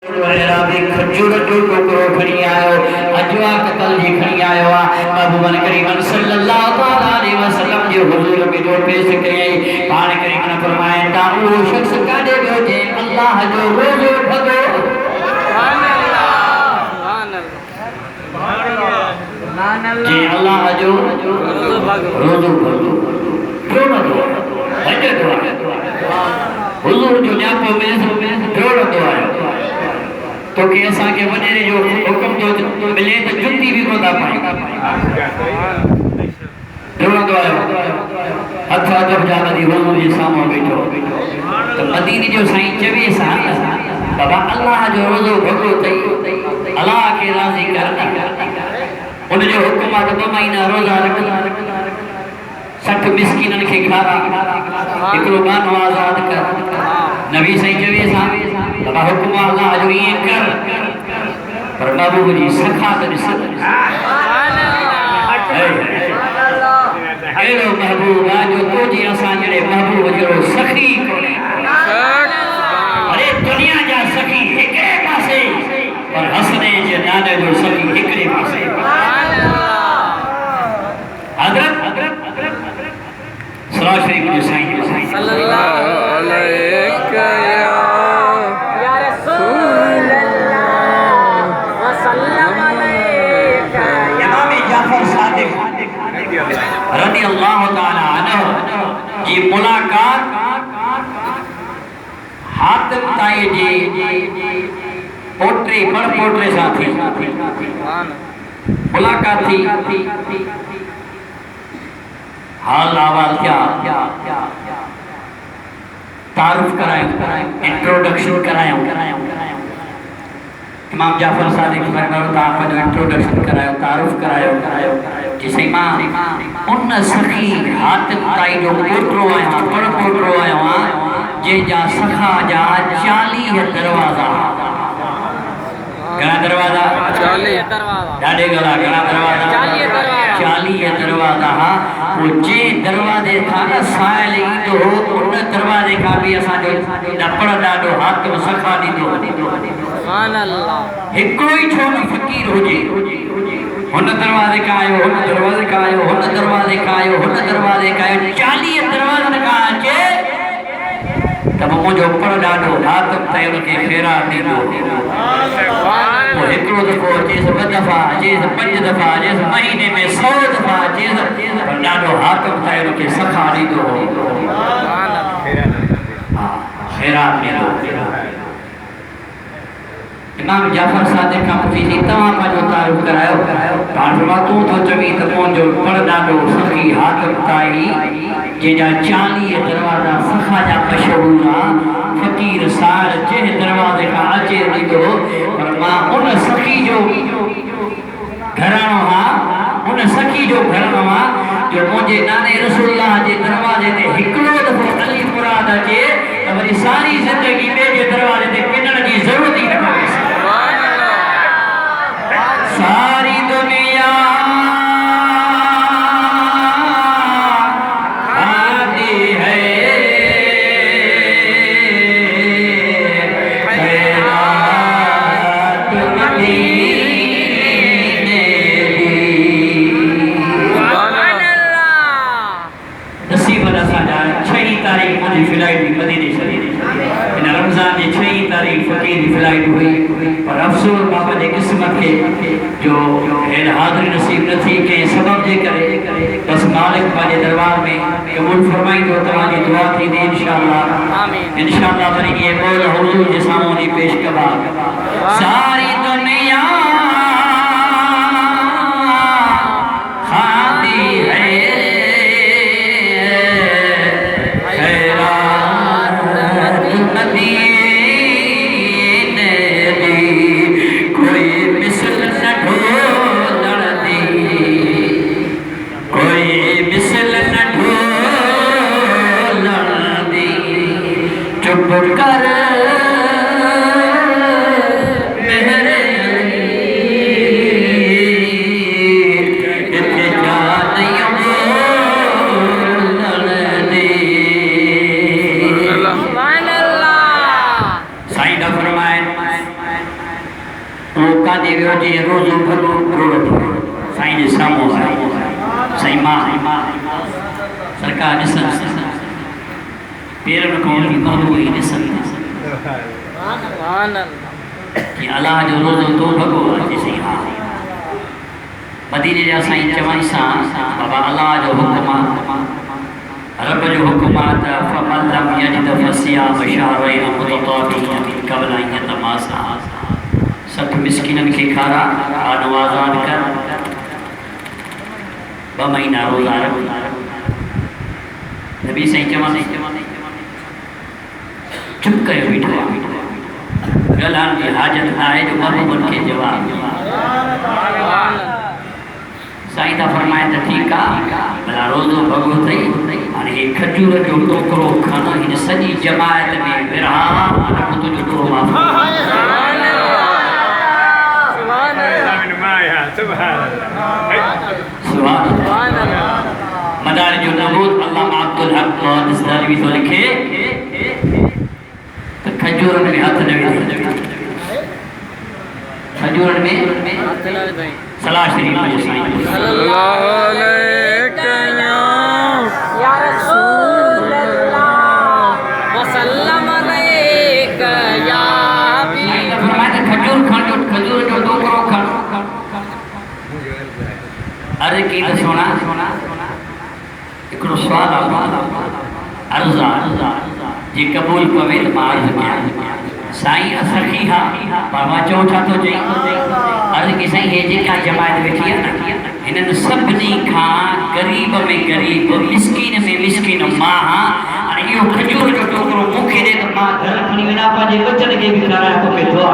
वगैरह भी खजूर जो टुकड़ो खणी आयो अजवा कतल जी खणी आयो आ महबूबन करीम सल्लल्लाहु अलैहि वसल्लम जो हुजूर में जो पेश कई पान करीम ने फरमाया ता वो शख्स काडे गयो जे अल्लाह जो रोजो भगो सुभान अल्लाह जे अल्लाह जो रोजो भगो क्यों न दो वजह दो हुजूर जो न्यापो में क्यों न दो आयो तो कि असा के वनेरे जो हुक्म जो मिले तो जुत्ती भी कोदा पाई दोनों दो आयो हथ अदब जाना दी हुजूर जे सामने बैठो तो मदीने जो साईं चवे सा बाबा अल्लाह जो रोजो भगो तई अल्लाह के राजी करना उन जो हुक्म आ तो महीना रोजा रख 60 मिस्किनन के खारा एकरो मानो आजाद कर नबी साईं चवे सा बाबा हुक्म अल्लाह जो ये कर पर महबूब जी सखा तो सुभान अल्लाह एलो महबूब जो तो जी असा जड़े महबूब जो सखी कोने अरे दुनिया जा सखी एकरे पासे और हसने जे नाने जो सखी एकरे पासे सुभान अल्लाह हजरत सलाह शरीफ जो साईं सल्लल्लाहु अलैहि रज़ी अल्लाह ताला अन्हु जी मुलाकात हातिम ताई जी पोटरे पर पोटरे साथी मुलाकात थी हाल अहवाल क्या तारुफ करायो इंट्रोडक्शन करायो इमाम जाफर सादिक फरमाता आपको इंट्रोडक्शन करायो तारुफ करायो जिसे मां उन सखी हातिम ताई जो पोटरो आया पर पोटरो आया जे जा सखा जा 40 दरवाजा घणा दरवाजा 40 दरवाजा ॾाढे घणा दरवाजा 40 दरवाजा वो जे दरवाजे था न साइल ईंदो उन दरवाजे का भी असा जो डपड़ ॾाढो हातिम सखा ॾींदो सुभान अल्लाह हिकिड़ो ई छो न फकीर हुजे हुन दरवाजे का आयो हुन दरवाजे का आयो हुन दरवाजे का आयो हुन दरवाजे का आयो 40 दरवाजन का अचे तब मुझो पर ॾाढो हातिम ताई उनके फेरा ॾींदो वो हिकिड़ो दफ़ो अचे 2 दफ़ा अचे 5 दफ़ा अचे महीने में 100 दफ़ा अचे ॾाढो हातिम ताई उनके सखा ॾींदो फेरा ॾींदो इमाम जाफर सादिक का पुछी तवा का जो तारुफ करायो पांचवा तू तो चवी त मोन जो पर ॾाढो सखी हातिम ताई जेजा 40 दरवाजा सखा जा मशहूर आ फकीर सार जे दरवाजे का अचे ॾींदो पर मां उन सखी जो घराणो हा उन सखी जो घराणो हा जो मुझे नाने रसूलुल्लाह जे दरवाजे ते हिकिड़ो दफ़ो अली मुराद अचे त वरी सारी ज़िंदगी ॿिए जे दरवाजे ते किनण जी ज़रूरत ई न पवे सारी दुनिया आती है खैरात मदीने दी सुभान अल्लाह नसीब असा जा 6 तारीख मुझी फ्लाइट भी मदीने शरीफ इन रमजान जी 6 तारीख फकीर की फ्लाइट हुई पर अफसोस बाबा जी किस्मत के जो हेर हाज़िरी नसीब न थी के सबब जे करे बस मालिक पाजे दरबार में कबूल फरमाइंदो तव्हांजी दुआ थी दी इंशाअल्लाह वरी ये बोल हुजूर जे सामने पेश कबा सारी दुनिया खाती है खैरात मदीने कर रोका देवियो जे रोज़ो भलो रोड साईं जे साम्हूं आहे साईं मां सरकार ॾिसनि पेरनि खां वठी महबूब ई ॾिसनि कि अल्लाह जो रोज़ो तो भॻो आहे साईं हा मदीने जा साईं चवण सां बाबा अल्लाह जो हुकुम आहे रब जो हुकुम आहे त फमन लम यजिद फसियाम शहरैन मुतताबिईन मिन क़ब्ल अन यतमासा 60 मिस्किननि खे खारा आनो आज़ाद कर 2 महीना रोज़ा रख नबी साईं चवनि चुप कयो बीठो ॻाल्हाइण जी हाजत न आहे जो महबूबनि खे जवाबु साईं था फरमाए त ठीकु आहे भला रोज़ो भॻो अथई हाणे हे खजूर जो टोकरो खण हिन सॼी जमायत में विरहा तुंहिंजो ॾोहो माफ़ मदार जो नबूत अल्लामा अब्दुल हक दस्तगीर थो लिखे त खजूरनि में हथ न विझे खजूरनि में हथ न विझे सलाह शरीफ जो साईं सल्लल्लाहु अलैहि या रसूल अल्लाह वसल्लम अलैका या हबीब फरमाया खजूर जो टोकरो खण अरे की त सोना हिकिड़ो सुवाल आहे अर्ज़ आहे जे क़बूल पवे त मां अर्ज़ कयां साईं असखी हा पर मां चओ छा थो चई अर्ज़ की साईं हे जेका जमायत वेठी आहे न हिननि सभिनी खां ग़रीब में ग़रीब मिस्किन में मिस्किन मां हाणे इहो खजूर जो टोकरो मूंखे ॾे त मां घर खणी वञा पंहिंजे बचनि खे बि खारायां तोखे दुआ